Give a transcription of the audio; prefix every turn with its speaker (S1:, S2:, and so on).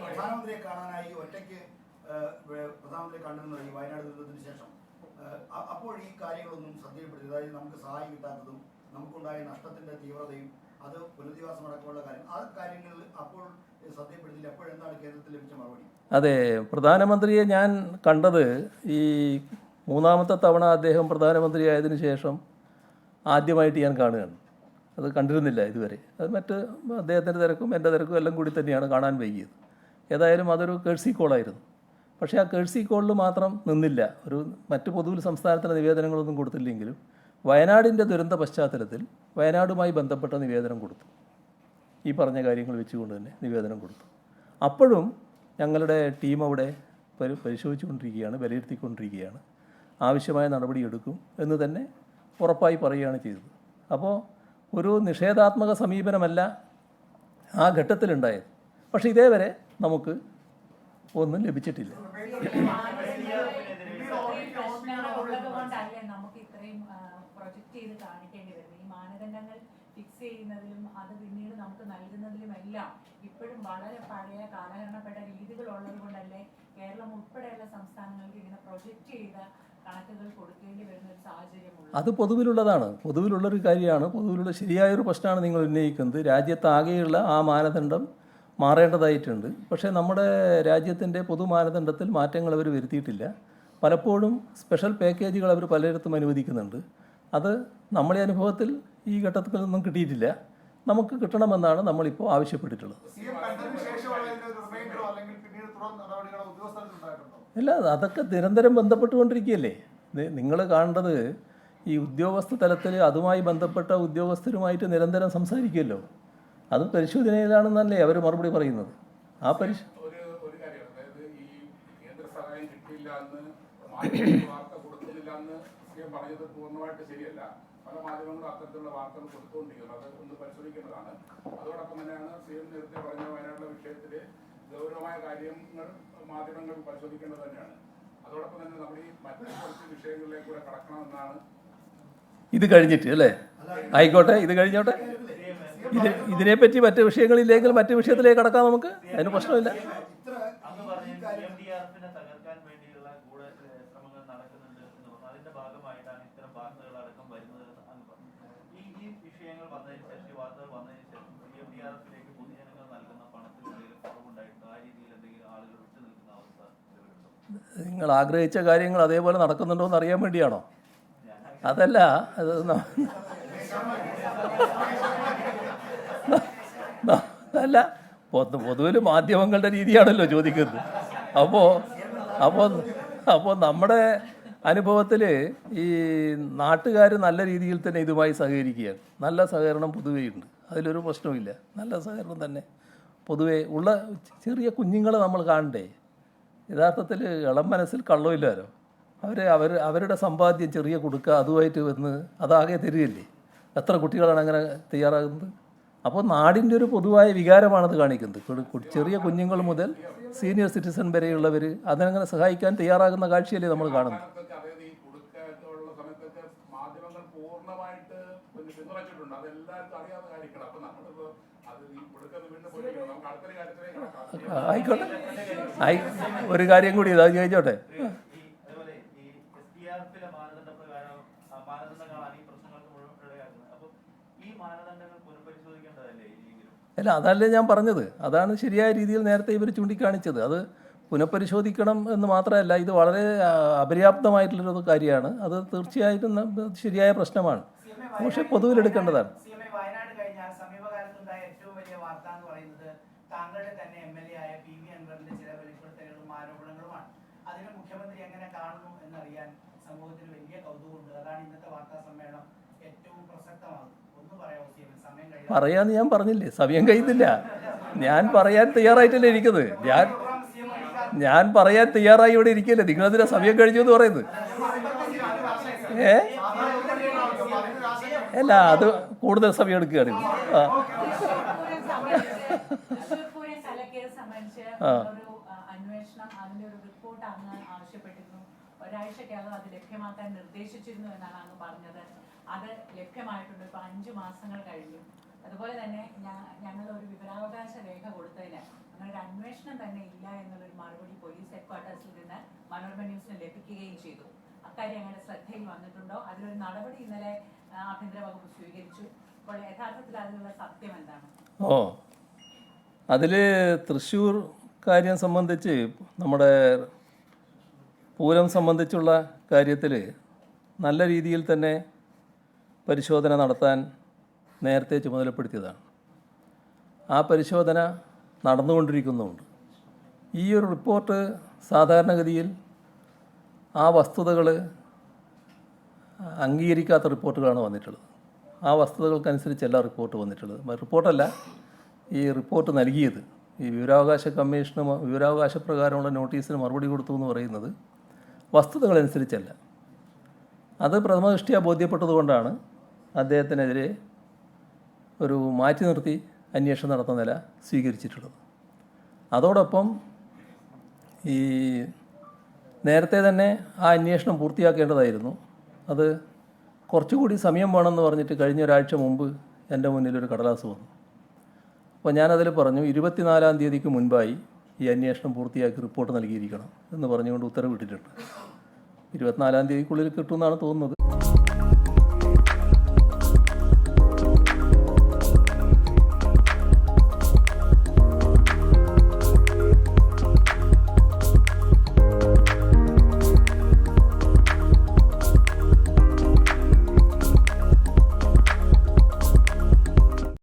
S1: പ്രധാനമന്ത്രിയെ കാണാനായി ഒറ്റയ്ക്ക് പ്രധാനമന്ത്രിയെ കണ്ടിരുന്നു ഈ വയനാട് ദുരന്തത്തിന് ശേഷം. അപ്പോൾ ഈ കാര്യങ്ങളൊന്നും ശ്രദ്ധയിൽപ്പെടുത്തി, അതായത് നമുക്ക് സഹായം കിട്ടാത്തതും നമുക്കുണ്ടായ നഷ്ടത്തിന്റെ തീവ്രതയും അത് പുനരധിവാസം അടക്കമുള്ള കാര്യം, ആ കാര്യങ്ങൾ അപ്പോൾ ശ്രദ്ധയിൽപ്പെടുത്തില്ല. എപ്പോഴെന്താണ് കേരളത്തിൽ ലഭിച്ച മറുപടി?
S2: അതെ, പ്രധാനമന്ത്രിയെ ഞാൻ കണ്ടത് ഈ മൂന്നാമത്തെ തവണ അദ്ദേഹം പ്രധാനമന്ത്രിയായതിനു ശേഷം ആദ്യമായിട്ട് ഞാൻ കാണുകയാണ്. അത് കണ്ടിരുന്നില്ല ഇതുവരെ. അത് മറ്റ് അദ്ദേഹത്തിൻ്റെ തിരക്കും എൻ്റെ തിരക്കും എല്ലാം കൂടി തന്നെയാണ് കാണാൻ വൈകിയത്. ഏതായാലും അതൊരു കേഴ്സി കോളായിരുന്നു. പക്ഷേ ആ കേഴ്സി കോളിൽ മാത്രം നിന്നില്ല. മറ്റ് പൊതുവിൽ സംസ്ഥാനത്തിൻ്റെ നിവേദനങ്ങളൊന്നും കൊടുത്തില്ലെങ്കിലും വയനാടിൻ്റെ ദുരന്ത പശ്ചാത്തലത്തിൽ വയനാടുമായി ബന്ധപ്പെട്ട നിവേദനം കൊടുത്തു. ഈ പറഞ്ഞ കാര്യങ്ങൾ വെച്ചുകൊണ്ട് തന്നെ നിവേദനം കൊടുത്തു. അപ്പോഴും ഞങ്ങളുടെ ടീം അവിടെ പരിശോധിച്ചുകൊണ്ടിരിക്കുകയാണ്, വിലയിരുത്തിക്കൊണ്ടിരിക്കുകയാണ്. ആവശ്യമായ നടപടിയെടുക്കും എന്ന് തന്നെ ഉറപ്പായി പറയുകയാണ് ചെയ്തത്. അപ്പോൾ ഒരു നിഷേധാത്മക സമീപനമല്ല ആ ഘട്ടത്തിലുണ്ടായത്. പക്ഷേ ഇതേവരെ നമുക്ക് ഒന്നും ലഭിച്ചിട്ടില്ല.
S3: ഫിക്സ് ചെയ്യുന്നതിലും അത് പിന്നീട് നമുക്ക് നൽകുന്നതിലുമെല്ലാം ഇപ്പോഴും വളരെ പഴയ കാലഹരണപ്പെട്ട രീതികളുള്ളത് കൊണ്ടല്ലേ കേരളം ഉൾപ്പെടെയുള്ള സംസ്ഥാനങ്ങൾക്ക് ഇങ്ങനെ പ്രൊജക്റ്റ് ചെയ്ത കണക്കുകൾ കൊടുക്കേണ്ടി വരുന്ന ഒരു സാഹചര്യമുള്ളത്?
S2: അത് പൊതുവിലുള്ളതാണ്, പൊതുവിലുള്ളൊരു കാര്യമാണ്, പൊതുവിലുള്ള ശരിയായൊരു പ്രശ്നമാണ് നിങ്ങൾ ഉന്നയിക്കുന്നത്. രാജ്യത്താകെയുള്ള ആ മാനദണ്ഡം മാറേണ്ടതായിട്ടുണ്ട്. പക്ഷേ നമ്മുടെ രാജ്യത്തിൻ്റെ പൊതു മാനദണ്ഡത്തിൽ മാറ്റങ്ങൾ അവർ വരുത്തിയിട്ടില്ല. പലപ്പോഴും സ്പെഷ്യൽ പാക്കേജുകൾ അവർ പലയിടത്തും അനുവദിക്കുന്നുണ്ട്. അത് നമ്മുടെ അനുഭവത്തിൽ ഈ ഘട്ടത്തിലൊന്നും കിട്ടിയിട്ടില്ല. നമുക്ക് കിട്ടണമെന്നാണ് നമ്മളിപ്പോൾ ആവശ്യപ്പെട്ടിട്ടുള്ളത്. അല്ല, അതൊക്കെ നിരന്തരം ബന്ധപ്പെട്ടുകൊണ്ടിരിക്കുകയല്ലേ. നിങ്ങൾ കാണേണ്ടത് ഈ ഉദ്യോഗസ്ഥ തലത്തിൽ അതുമായി ബന്ധപ്പെട്ട ഉദ്യോഗസ്ഥരുമായിട്ട് നിരന്തരം സംസാരിക്കുമല്ലോ. അത് പരിശോധനയിലാണെന്നല്ലേ അവർ മറുപടി പറയുന്നത്. ആ
S4: പറഞ്ഞത് പൂർണ്ണമായിട്ട് ശരിയല്ല. പല മാധ്യമങ്ങളും അത്തരത്തിലുള്ള വാർത്തകൾ കൊടുത്തുകൊണ്ടിരിക്കുന്നത്, അത് ഒന്ന് പരിശോധിക്കേണ്ടതാണ്. അതോടൊപ്പം തന്നെയാണ് CM നേരത്തെ പറഞ്ഞ വയനാട്ടിലെ വിഷയത്തിൽ ഗൗരവമായ കാര്യങ്ങൾ മാധ്യമങ്ങൾ പരിശോധിക്കേണ്ടത് തന്നെയാണ്. അതോടൊപ്പം തന്നെ നമ്മൾ ഈ മറ്റു കുറച്ച് വിഷയങ്ങളിലേക്ക് കൂടെ കടക്കണമെന്നാണ്.
S2: ഇത് കഴിഞ്ഞിട്ട് അല്ലേ? ആയിക്കോട്ടെ, ഇത് കഴിഞ്ഞോട്ടെ. ഇതിനെപ്പറ്റി മറ്റു വിഷയങ്ങളില്ലെങ്കിൽ മറ്റു വിഷയത്തിലേക്ക് കടക്കാം, നമുക്ക് അതിന് പ്രശ്നമില്ല. നിങ്ങൾ ആഗ്രഹിച്ച കാര്യങ്ങൾ അതേപോലെ നടക്കുന്നുണ്ടോ എന്ന് അറിയാൻ വേണ്ടിയാണോ? അതല്ല, അതല്ല, പൊതുവിൽ മാധ്യമങ്ങളുടെ രീതിയാണല്ലോ ചോദിക്കുന്നത്. അപ്പോൾ നമ്മുടെ അനുഭവത്തിൽ ഈ നാട്ടുകാർ നല്ല രീതിയിൽ തന്നെ ഇതുമായി സഹകരിക്കുകയാണ്. നല്ല സഹകരണം പൊതുവേ ഉണ്ട്, അതിലൊരു പ്രശ്നവുമില്ല. നല്ല സഹകരണം തന്നെ പൊതുവേ ഉള്ള. ചെറിയ കുഞ്ഞുങ്ങളെ നമ്മൾ കാണണ്ടേ? യഥാർത്ഥത്തിൽ ഇളം മനസ്സിൽ കള്ളമില്ലാലോ. അവരുടെ സമ്പാദ്യം ചെറിയ കൊടുക്കുക, അതുമായിട്ട് വന്ന് അതാകെ തരികയല്ലേ. എത്ര കുട്ടികളാണ് അങ്ങനെ തയ്യാറാകുന്നത്? അപ്പോൾ നാടിൻ്റെ ഒരു പൊതുവായ വികാരമാണത് കാണിക്കുന്നത്. ചെറിയ കുഞ്ഞുങ്ങൾ മുതൽ സീനിയർ സിറ്റിസൺ വരെയുള്ളവർ അതിനങ്ങനെ സഹായിക്കാൻ തയ്യാറാകുന്ന കാഴ്ചയല്ലേ നമ്മൾ കാണുന്നത്. ആയിക്കോട്ടെ, ഒരു കാര്യം കൂടി ഇതാ ചോദിച്ചോട്ടെ. അല്ല, അതല്ലേ ഞാൻ പറഞ്ഞത്. അതാണ് ശരിയായ രീതിയിൽ നേരത്തെ ഇവർ ചൂണ്ടിക്കാണിച്ചത്. അത് പുനഃപരിശോധിക്കണം എന്ന് മാത്രമല്ല, ഇത് വളരെ അപര്യാപ്തമായിട്ടുള്ളൊരു കാര്യമാണ്. അത് തീർച്ചയായിട്ടും ശരിയായ പ്രശ്നമാണ്, പക്ഷെ പൊതുവിലെടുക്കേണ്ടതാണ്.
S5: താങ്കളുടെ തന്നെ MLA ആയ PV അൻവറിന്റെ ചില വെളിപ്പെടുത്തലുകളും ആരോപണങ്ങളുമാണ്. അതിന് മുഖ്യമന്ത്രി എങ്ങനെ കാണുന്നു എന്നറിയാൻ സമൂഹത്തിന് വലിയ കൗതുകമുണ്ട്. അതാണ് ഇന്നത്തെ വാർത്താ സമ്മേളനം ഏറ്റവും പ്രസക്തമാകുന്നത്. ഒന്ന് പറയാമോ CM? സമയം കഴിയാൻ
S2: പറയാന്ന് ഞാൻ പറഞ്ഞില്ലേ, സമയം കഴിയുന്നില്ല. ഞാൻ പറയാൻ തയ്യാറായിട്ടല്ലേ ഇരിക്കുന്നത്. ഞാൻ പറയാൻ തയ്യാറായി ഇവിടെ ഇരിക്കല്ലേ. നിങ്ങളതിനെ സമയം കഴിഞ്ഞു എന്ന് പറയുന്നത്. അല്ല, അത് കൂടുതൽ സമയം എടുക്കുകയാണ്.
S3: അന്വേഷണം, അതിന്റെ ഒരു റിപ്പോർട്ട് അങ്ങ് ആവശ്യപ്പെട്ടിരുന്നു. ഒരാഴ്ചക്കകം അത് ലഭ്യമാക്കാൻ നിർദ്ദേശിച്ചിരുന്നു എന്നാണ് അങ്ങ് പറഞ്ഞത്. അത് ലഭ്യമായിട്ടുണ്ട്. ഇപ്പൊ 5 മാസങ്ങൾ കഴിഞ്ഞു. അതുപോലെ തന്നെ ഞങ്ങൾ ഒരു വിവരാവകാശ രേഖ കൊടുത്തതിന് അങ്ങനെ അന്വേഷണം തന്നെ ഇല്ല എന്നുള്ളൊരു മറുപടി പോലീസ് ഹെഡ്ക്വാർട്ടേഴ്സിൽ നിന്ന് മനോരമ ന്യൂസിന് ലഭിക്കുകയും ചെയ്തു. അക്കാര്യം അങ്ങനെ ശ്രദ്ധയിൽ വന്നിട്ടുണ്ടോ? അതിലൊരു നടപടി ഇന്നലെ ആഭ്യന്തര വകുപ്പ് സ്വീകരിച്ചു. അപ്പോൾ യഥാർത്ഥത്തിൽ അതിലുള്ള സത്യം എന്താണ്?
S2: അതിൽ തൃശ്ശൂർ കാര്യം സംബന്ധിച്ച്, നമ്മുടെ പൂരം സംബന്ധിച്ചുള്ള കാര്യത്തിൽ നല്ല രീതിയിൽ തന്നെ പരിശോധന നടത്താൻ നേരത്തെ ചുമതലപ്പെടുത്തിയതാണ്. ആ പരിശോധന നടന്നുകൊണ്ടിരിക്കുന്നുമുണ്ട്. ഈ ഒരു റിപ്പോർട്ട് സാധാരണഗതിയിൽ ആ വസ്തുതകൾ അംഗീകരിക്കാത്ത റിപ്പോർട്ടുകളാണ് വന്നിട്ടുള്ളത്. ആ വസ്തുതകൾക്കനുസരിച്ചല്ല റിപ്പോർട്ട് വന്നിട്ടുള്ളത്. റിപ്പോർട്ടല്ല, ഈ റിപ്പോർട്ട് നൽകിയത് ഈ വിവരാവകാശ കമ്മീഷന് വിവരാവകാശ പ്രകാരമുള്ള നോട്ടീസിന് മറുപടി കൊടുത്തു എന്ന് പറയുന്നത് വസ്തുതകളനുസരിച്ചല്ല. അത് പ്രഥമദൃഷ്ട്യാ ബോധ്യപ്പെട്ടതുകൊണ്ടാണ് അദ്ദേഹത്തിനെതിരെ ഒരു മാറ്റി നിർത്തി അന്വേഷണം നടത്തുന്ന നില സ്വീകരിച്ചിട്ടുള്ളത്. അതോടൊപ്പം ഈ നേരത്തെ തന്നെ ആ അന്വേഷണം പൂർത്തിയാക്കേണ്ടതായിരുന്നു. അത് കുറച്ചുകൂടി സമയം വേണമെന്ന് പറഞ്ഞിട്ട് കഴിഞ്ഞ ഒരാഴ്ച മുമ്പ് എൻ്റെ മുന്നിലൊരു കടലാസ് വന്നു. അപ്പോൾ ഞാനതിൽ പറഞ്ഞു 24-ാം തീയതിക്ക് മുൻപായി ഈ അന്വേഷണം പൂർത്തിയാക്കി റിപ്പോർട്ട് നൽകിയിരിക്കണം എന്ന് പറഞ്ഞുകൊണ്ട് ഉത്തരവിട്ടിട്ടുണ്ട്. 24-ാം തീയതിക്കുള്ളിൽ കിട്ടുമെന്നാണ് തോന്നുന്നത്.